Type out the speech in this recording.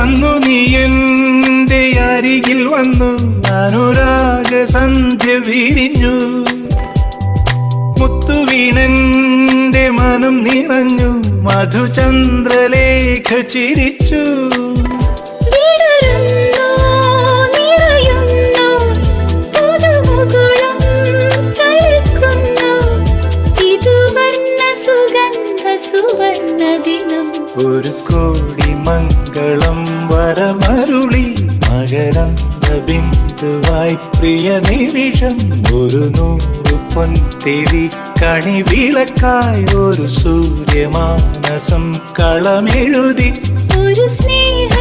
അന്നു നീ എൻ്റെ അരികിൽ വന്നു, അനുരാഗ സന്ധ്യ വിരിഞ്ഞു. മുത്തുവീണന്റെ മനം നിറഞ്ഞു, മധുചന്ദ്രലേഖ ചിരിച്ചു. ഒരു കോടി മംഗളം വരമരുളി, മകരന്ദ ബിന്ദുവായി പ്രിയ നിമിഷം. ഒരു 100 പൊൻതിരി കണി വിളക്കായി ഒരു സൂര്യമാനസം കളമെഴുതി. ഒരു സ്നേഹ